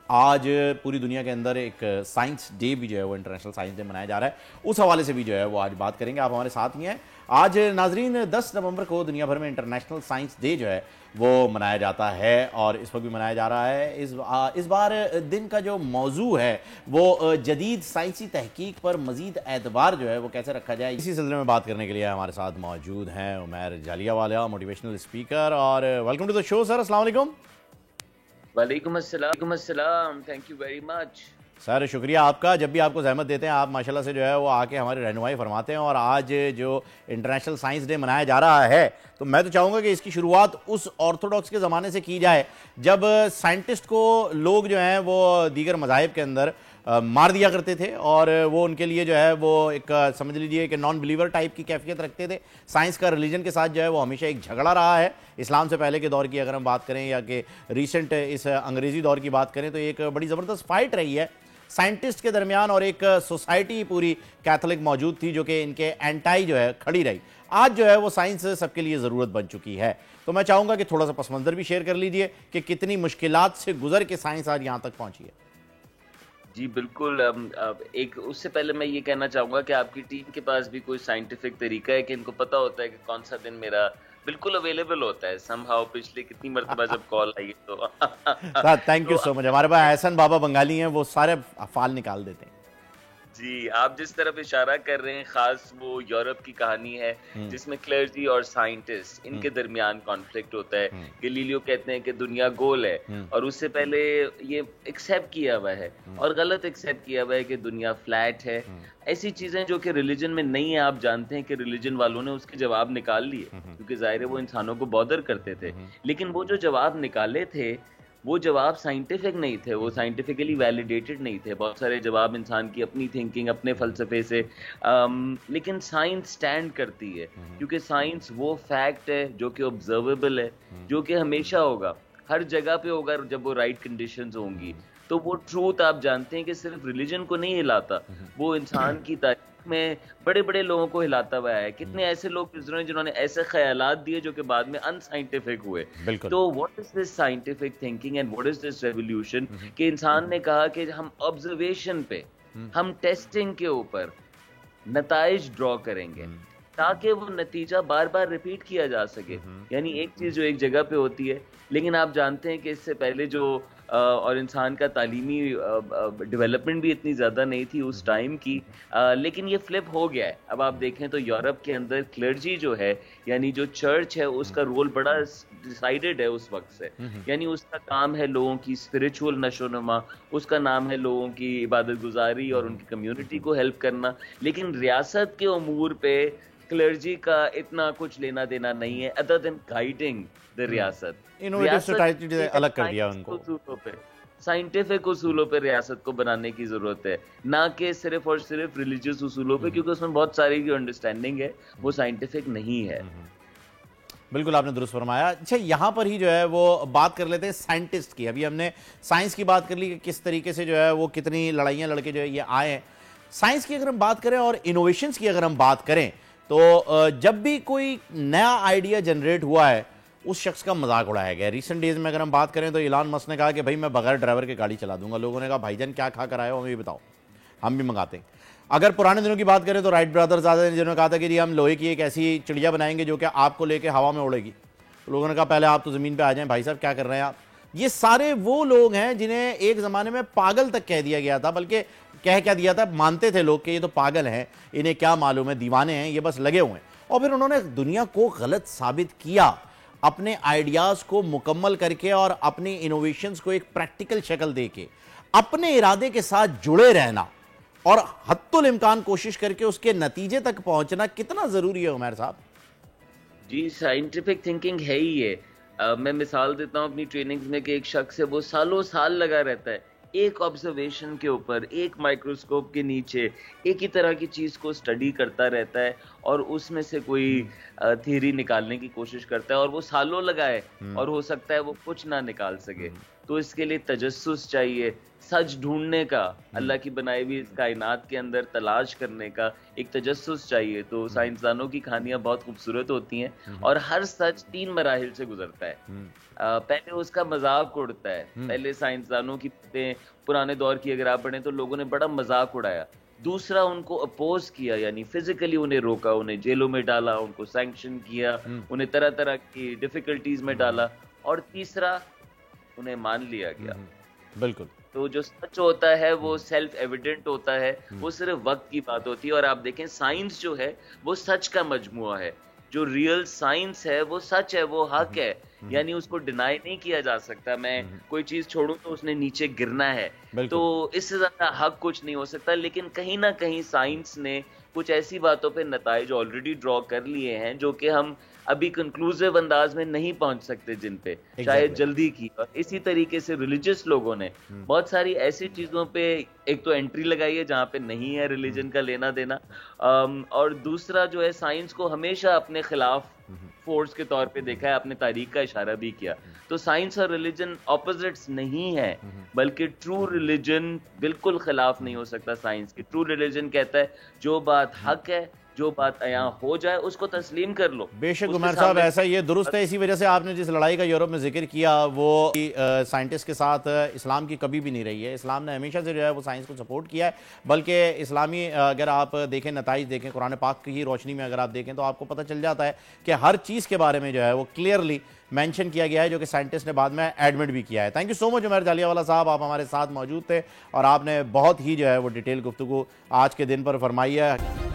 आज पूरी दुनिया के अंदर एक साइंस डे भी जो है वो इंटरनेशनल साइंस डे मनाया जा रहा है, उस हवाले से भी जो है वो आज बात करेंगे। आप हमारे साथ ही हैं। आज नाजरीन 10 नवंबर को दुनिया भर में इंटरनेशनल साइंस डे जो है वो मनाया जाता है और इस वक्त भी मनाया जा रहा है। इस बार दिन का जो मौजू है वो जदीद साइंसी तहकीक पर मजीद एतबार जो है वो कैसे रखा जाए, इसी सिलसिले में बात करने के लिए हमारे साथ मौजूद हैं उमैर जालियावाला, मोटिवेशनल स्पीकर। और welcome to the show sir. अस्सलाम वालेकुम। वालेकुम अस्सलाम, thank you very much sir. शुक्रिया आपका, जब भी आपको जहमत देते हैं आप माशाल्लाह से जो है वो आके हमारी रहनुमाई फरमाते हैं। और आज जो इंटरनेशनल साइंस डे मनाया जा रहा है तो मैं तो चाहूँगा कि इसकी शुरुआत उस ऑर्थोडॉक्स के ज़माने से की जाए जब साइंटिस्ट को लोग जो हैं वो दीगर मज़ाहिब के अंदर मार दिया करते थे और वो उनके लिए जो है वो एक समझ लीजिए कि नॉन बिलीवर टाइप की कैफियत रखते थे। साइंस का रिलीजन के साथ जो है वो हमेशा एक झगड़ा रहा है। इस्लाम से पहले के दौर की अगर हम बात करें या कि रिसेंट इस अंग्रेज़ी दौर की बात करें तो एक बड़ी ज़बरदस्त फाइट रही है साइंटिस्ट के दरमियान और एक सोसाइटी पूरी कैथोलिक मौजूद थी जो कि इनके एंटाई जो है खड़ी रही। आज जो है वो साइंस सबके लिए ज़रूरत बन चुकी है। तो मैं चाहूँगा कि थोड़ा सा पस मंज़र भी शेयर कर लीजिए कि कितनी मुश्किलात से गुजर के साइंस आज यहाँ तक पहुँची है। जी बिल्कुल। एक उससे पहले मैं ये कहना चाहूँगा कि आपकी टीम के पास भी कोई साइंटिफिक तरीका है कि इनको पता होता है कि कौन सा दिन मेरा बिल्कुल अवेलेबल होता है। समहाउ पिछले कितनी मरतबा जब कॉल आई है तो sir thank you so much. हमारे पास एहसन बाबा बंगाली हैं, वो सारे फाल निकाल देते हैं। जी, आप जिस तरफ इशारा कर रहे हैं खास वो यूरोप की कहानी है जिसमें क्लर्जी और साइंटिस्ट इनके दरमियान कॉन्फ्लिक्ट होता है। गैलीलियो कहते हैं कि दुनिया गोल है और उससे पहले ये एक्सेप्ट किया हुआ है और गलत एक्सेप्ट किया हुआ है कि दुनिया फ्लैट है। ऐसी चीजें जो कि रिलीजन में नहीं है, आप जानते हैं कि रिलीजन वालों ने उसके जवाब निकाल लिए क्योंकि जाहिर है वो इंसानों को बॉदर करते थे, लेकिन वो जो जवाब निकाले थे वो जवाब साइंटिफिक नहीं थे, वो साइंटिफिकली वैलिडेटेड नहीं थे। बहुत सारे जवाब इंसान की अपनी थिंकिंग, अपने फलसफे से लेकिन साइंस स्टैंड करती है क्योंकि साइंस वो फैक्ट है जो कि ऑब्जर्वेबल है, जो कि हमेशा होगा, हर जगह पे होगा जब वो राइट कंडीशंस होंगी। तो वो ट्रूथ आप जानते हैं कि सिर्फ रिलीजन को नहीं हिलाता, वो इंसान की तारीख में बड़े बड़े लोगों को हिलाता हुआ है। कितने ऐसे लोग गुजरे जिन्होंने ऐसे ख्यालात दिए जो कि बाद में अनसाइंटिफिक हुए। तो what is this scientific thinking and what is this revolution कि इंसान ने कहा कि हम ऑब्जर्वेशन पे, हम टेस्टिंग के ऊपर नताइज ड्रॉ करेंगे ताकि वो नतीजा बार बार रिपीट किया जा सके। यानी एक चीज जो एक जगह पे होती है, लेकिन आप जानते हैं कि इससे पहले जो और इंसान का तालीमी डेवलपमेंट भी इतनी ज़्यादा नहीं थी उस टाइम की, लेकिन ये फ्लिप हो गया है। अब आप देखें तो यूरोप के अंदर क्लर्जी जो है यानी जो चर्च है उसका रोल बड़ा डिसाइडेड है उस वक्त से। यानी उसका काम है लोगों की स्पिरिचुअल नशोनुमा, उसका नाम है लोगों की इबादत गुजारी और उनकी कम्युनिटी को हेल्प करना। लेकिन रियासत के उमूर पे क्लर्जी का इतना कुछ लेना देना नहीं है अदर देन गाइडिंग द रियासत। इनोवेटिव सोसाइटी ने अलग कर दिया उनको। साइंटिफिक उसूलों पे रियासत को बनाने की जरूरत है, ना कि सिर्फ और सिर्फ रिलीजियस उसूलों पे, क्योंकि उसमें बहुत सारी जो अंडरस्टैंडिंग है वो साइंटिफिक नहीं है। बिल्कुल आपने दुरुस्त फरमाया। अच्छा, यहाँ पर ही जो है वो बात कर लेते हैं साइंटिस्ट की। अभी हमने साइंस की बात कर ली कि किस तरीके से जो है वो कितनी लड़ाइयाँ लड़के जो है ये आए हैं। साइंस की अगर हम बात करें और इनोवेशंस की अगर हम बात करें तो जब भी कोई नया आइडिया जनरेट हुआ है उस शख्स का मजाक उड़ाया गया। रिसेंट डेज में अगर हम बात करें तो इलान मस्क ने कहा कि भाई मैं बगैर ड्राइवर के गाड़ी चला दूंगा। लोगों ने कहा भाईजान क्या खा कर आए हो, हमें भी बताओ, हम भी मंगाते हैं। अगर पुराने दिनों की बात करें तो राइट ब्रदर्स आते जिन्होंने कहा था कि जी हम लोहे की एक ऐसी चिड़िया बनाएंगे जो कि आपको लेके हवा में उड़ेगी। तो लोगों ने कहा पहले आप तो ज़मीन पर आ जाएं भाई साहब, क्या कर रहे हैं आप। ये सारे वो लोग हैं जिन्हें एक ज़माने में पागल तक कह दिया गया था, बल्कि कह क्या दिया था, मानते थे लोग कि ये तो पागल हैं, इन्हें क्या मालूम है, दीवाने हैं, ये बस लगे हुए हैं। और फिर उन्होंने दुनिया को गलत साबित किया अपने आइडियाज़ को मुकम्मल करके और अपनी इनोवेशंस को एक प्रैक्टिकल शक्ल देके, अपने इरादे के साथ जुड़े रहना और हत्तुल इम्कान कोशिश करके उसके नतीजे तक पहुंचना कितना ज़रूरी है उमैर साहब। जी, साइंटिफिक थिंकिंग है ही ये। मैं मिसाल देता हूँ अपनी ट्रेनिंग्स में कि एक शख्स है वो सालों साल लगा रहता है एक ऑब्जर्वेशन के ऊपर, एक माइक्रोस्कोप के नीचे एक ही तरह की चीज को स्टडी करता रहता है और उसमें से कोई थ्योरी निकालने की कोशिश करता है और वो सालों लगाए और हो सकता है वो कुछ ना निकाल सके। तो इसके लिए तजस्सुस चाहिए, सच ढूंढने का, अल्लाह की बनाई हुई इस कायनात के अंदर तलाश करने का एक तजस्सुस चाहिए। तो साइंसदानों की कहानियां बहुत खूबसूरत होती हैं और हर सच 3 मराहिल से गुजरता है। पहले उसका मजाक उड़ता है, पहले साइंसदानों की पुराने दौर की अगर आप पढ़ें तो लोगों ने बड़ा मजाक उड़ाया। दूसरा, उनको अपोज किया, यानी फिजिकली उन्हें रोका, उन्हें जेलों में डाला, उनको सैंक्शन किया, उन्हें तरह तरह की डिफिकल्टीज में डाला। और तीसरा, उन्हें मान लिया गया। बिल्कुल। तो जो सच होता है वो सेल्फ एविडेंट होता है, वो सिर्फ वक्त की बात होती है। और आप देखें साइंस जो है वो सच का मजमुआ है। जो रियल साइंस है वो सच है, वो हक है, यानी उसको डिनाई नहीं किया जा सकता। मैं कोई चीज छोड़ूं तो उसने नीचे गिरना है, तो इससे ज्यादा हक कुछ नहीं हो सकता। लेकिन कहीं ना कहीं साइंस ने कुछ ऐसी बातों पे नताइज ऑलरेडी ड्रॉ कर लिए हैं जो कि हम अभी कंक्लूसिव अंदाज में नहीं पहुंच सकते, जिन पे शायद जल्दी की। और इसी तरीके से रिलीजियस लोगों ने बहुत सारी ऐसी चीजों पे एक तो एंट्री लगाई है जहां पे नहीं है रिलीजन का लेना देना, और दूसरा जो है साइंस को हमेशा अपने खिलाफ फोर्स के तौर पे देखा है, अपने तारीख का इशारा भी किया। तो साइंस और रिलीजन ऑपोजिट्स नहीं है, बल्कि ट्रू रिलीजन बिल्कुल खिलाफ नहीं हो सकता साइंस की। ट्रू रिलीजन कहता है जो बात हक है, जो बात यहाँ हो जाए उसको तस्लीम कर लो। बेशक उमर साहब, ऐसा ये दुरुस्त है। इसी वजह से आपने जिस लड़ाई का यूरोप में जिक्र किया वो साइंटिस्ट के साथ इस्लाम की कभी भी नहीं रही है। इस्लाम ने हमेशा से जो है वो साइंस को सपोर्ट किया है, बल्कि इस्लामी अगर आप देखें नताइज देखें, कुरान पाक की रोशनी में अगर आप देखें तो आपको पता चल जाता है कि हर चीज़ के बारे में जो है वो क्लियरली मेंशन किया गया है, जो कि साइंटिस्ट ने बाद में एडमिट भी किया है। Thank you so much Umar Jaliawala साहब, आप हमारे साथ मौजूद थे और आपने बहुत ही जो है वो डिटेल गुफ्तगू आज के दिन पर फरमाई है।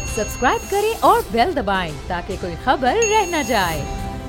सब्सक्राइब करें और बेल दबाएं ताकि कोई खबर रह न जाए।